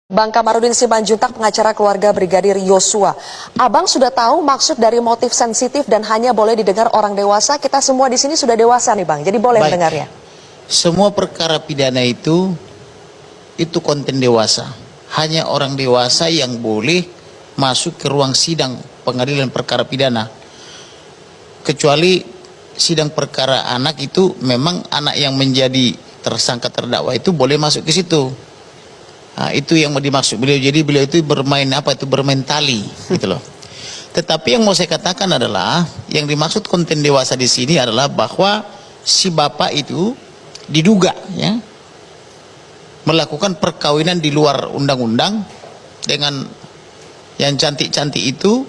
Bang Kamarudin Simanjuntak, pengacara keluarga Brigadir Yosua. Abang sudah tahu maksud dari motif sensitif dan hanya boleh didengar orang dewasa. Kita semua di sini sudah dewasa nih Bang, jadi boleh mendengarnya. Semua perkara pidana itu konten dewasa. Hanya orang dewasa yang boleh masuk ke ruang sidang pengadilan perkara pidana. Kecuali sidang perkara anak itu memang anak yang menjadi tersangka terdakwa itu boleh masuk ke situ. Nah, itu yang mau dimaksud beliau. Jadi beliau itu bermain bermain tali gitu loh. Tetapi yang mau saya katakan adalah yang dimaksud konten dewasa di sini adalah bahwa si bapak itu diduga ya melakukan perkawinan di luar undang-undang dengan yang cantik-cantik itu,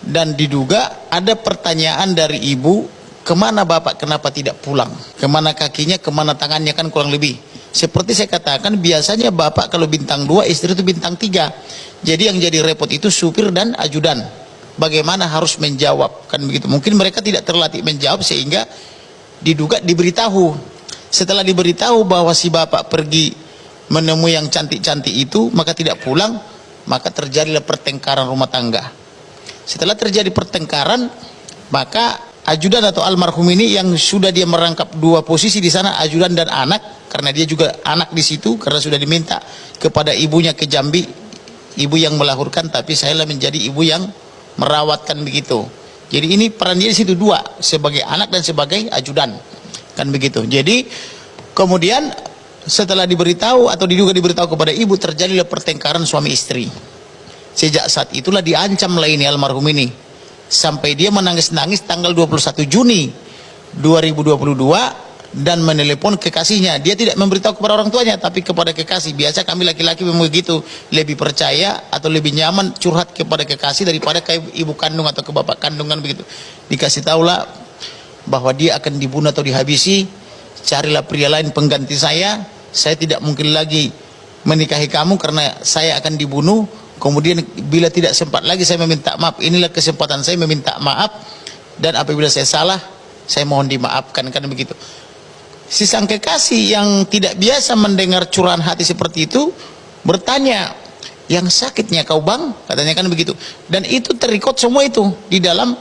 dan diduga ada pertanyaan dari ibu, kemana bapak, kenapa tidak pulang, kemana kakinya, kemana tangannya, kan kurang lebih seperti saya katakan, biasanya bapak kalau bintang 2, istri itu bintang 3. Jadi yang jadi repot itu supir dan ajudan, bagaimana harus menjawab, kan begitu. Mungkin mereka tidak terlatih menjawab sehingga diduga diberitahu. Setelah diberitahu bahwa si bapak pergi menemui yang cantik-cantik itu, maka tidak pulang, maka terjadilah pertengkaran rumah tangga. Setelah terjadi pertengkaran, maka ajudan atau almarhum ini yang sudah dia merangkap dua posisi di sana, ajudan dan anak, karena dia juga anak di situ, karena sudah diminta kepada ibunya ke Jambi, ibu yang melahirkan, tapi saya lah menjadi ibu yang merawatkan begitu. Jadi ini peran dia di situ dua, sebagai anak dan sebagai ajudan, kan begitu. Jadi kemudian setelah diberitahu atau diduga diberitahu kepada ibu, terjadilah pertengkaran suami istri. Sejak saat itulah diancam lah ini almarhum ini, sampai dia menangis-nangis tanggal 21 Juni 2022 dan menelepon kekasihnya. Dia tidak memberitahu kepada orang tuanya, tapi kepada kekasih. Biasa kami laki-laki memang begitu, lebih percaya atau lebih nyaman curhat kepada kekasih daripada ke ibu kandung atau ke bapak kandungan begitu. Dikasih tahulah bahwa dia akan dibunuh atau dihabisi, carilah pria lain pengganti saya tidak mungkin lagi menikahi kamu karena saya akan dibunuh. Kemudian bila tidak sempat lagi saya meminta maaf, inilah kesempatan saya meminta maaf, dan apabila saya salah saya mohon dimaafkan, kan begitu. Si sang kekasih yang tidak biasa mendengar curahan hati seperti itu bertanya, yang sakitnya kau bang, katanya, kan begitu. Dan itu terikut semua itu di dalam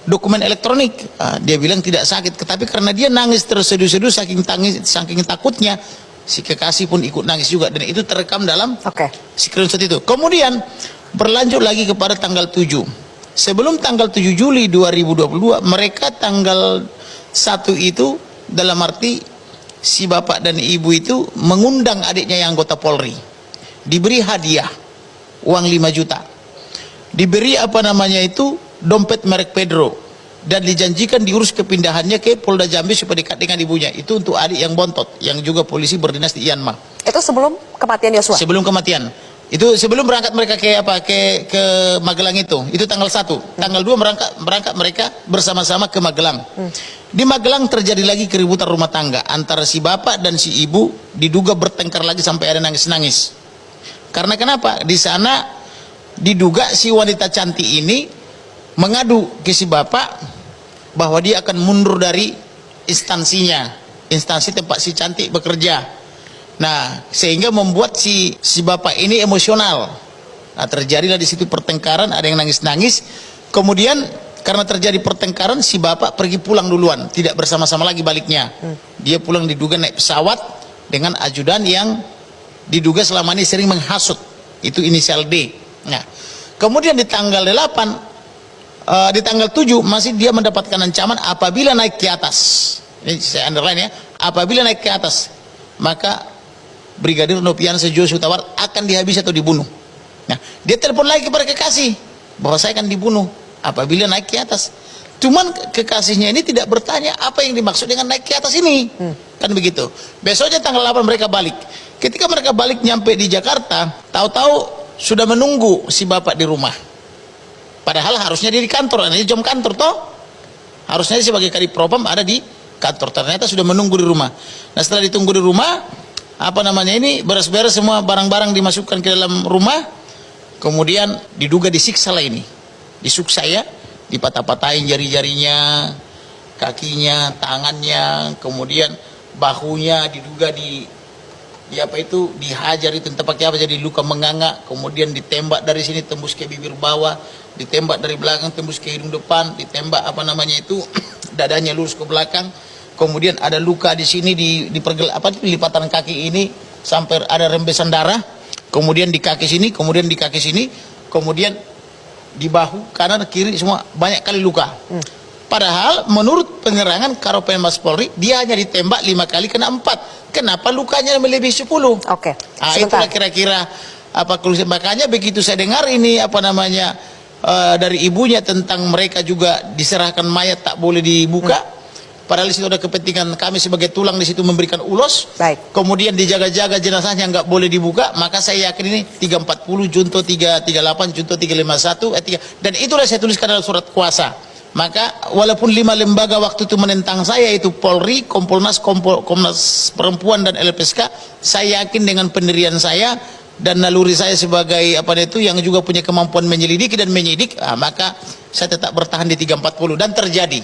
dokumen elektronik. Dia bilang tidak sakit, tetapi karena dia nangis terseduh-seduh saking takutnya, si kekasih pun ikut nangis juga, dan itu terekam dalam screenshot itu. Kemudian berlanjut lagi kepada tanggal 7. Sebelum tanggal 7 Juli 2022, mereka tanggal 1 itu, dalam arti si bapak dan ibu itu mengundang adiknya yang anggota Polri, diberi hadiah uang 5 juta, diberi dompet merek Pedro, dan dijanjikan diurus kepindahannya ke Polda Jambi supaya dekat dengan ibunya. Itu untuk adik yang bontot, yang juga polisi berdinas di Myanmar. Itu sebelum kematian Yosua? Sebelum kematian. Itu sebelum berangkat mereka ke Magelang itu tanggal 1. Tanggal 2 berangkat mereka bersama-sama ke Magelang. Di Magelang terjadi lagi keributan rumah tangga antara si bapak dan si ibu, diduga bertengkar lagi sampai ada nangis-nangis. Karena kenapa? Di sana diduga si wanita cantik ini mengadu ke si bapak bahwa dia akan mundur dari instansinya, instansi tempat si cantik bekerja. Nah, sehingga membuat si bapak ini emosional. Nah, terjadilah di situ pertengkaran, ada yang nangis-nangis. Kemudian karena terjadi pertengkaran, si bapak pergi pulang duluan, tidak bersama-sama lagi baliknya. Dia pulang diduga naik pesawat dengan ajudan yang diduga selama ini sering menghasut, itu inisial D. Nah, kemudian di tanggal 8, di tanggal 7 masih dia mendapatkan ancaman apabila naik ke atas. Ini saya underline ya, apabila naik ke atas, maka Brigadir Nofriansah Joshua Huta Barat akan dihabisi atau dibunuh. Nah, dia telepon lagi kepada kekasih bahwa saya akan dibunuh apabila naik ke atas. Cuman kekasihnya ini tidak bertanya apa yang dimaksud dengan naik ke atas ini. Kan begitu. Besoknya tanggal 8 mereka balik. Ketika mereka balik nyampe di Jakarta, tahu-tahu sudah menunggu si bapak di rumah. Padahal harusnya dia di kantor, ini jam kantor toh. Harusnya dia sebagai kadipropam ada di kantor. Ternyata sudah menunggu di rumah. Nah, setelah ditunggu di rumah, ini beres-beres semua barang-barang dimasukkan ke dalam rumah. Kemudian diduga disiksa lah ini, disuksa ya, dipatah-patahin jari-jarinya, kakinya, tangannya, kemudian bahunya diduga dihajar itu entah pakai apa, jadi luka menganga, kemudian ditembak dari sini tembus ke bibir bawah, ditembak dari belakang tembus ke hidung depan, ditembak dadanya lurus ke belakang, kemudian ada luka di sini di lipatan kaki ini sampai ada rembesan darah, kemudian di kaki sini, kemudian di kaki sini, kemudian di bahu kanan kiri semua banyak kali luka. Padahal menurut penerangan Karopenmas Polri dia hanya ditembak 5 kali kena 4. Kenapa lukanya melebihi 10? Oke. Itulah kira-kira makanya begitu saya dengar ini dari ibunya tentang mereka juga diserahkan mayat tak boleh dibuka. Padahal itu ada kepentingan kami sebagai tulang di situ memberikan ulos. Baik. Kemudian dijaga-jaga jenazahnya nggak boleh dibuka, maka saya yakin ini 340 junto 338 junto 351 dan itulah saya tuliskan dalam surat kuasa. Maka walaupun 5 lembaga waktu itu menentang saya, itu Polri, Kompolnas, Komnas Perempuan dan LPSK, saya yakin dengan pendirian saya dan naluri saya sebagai yang juga punya kemampuan menyelidiki dan menyidik, maka saya tetap bertahan di 340 dan terjadi.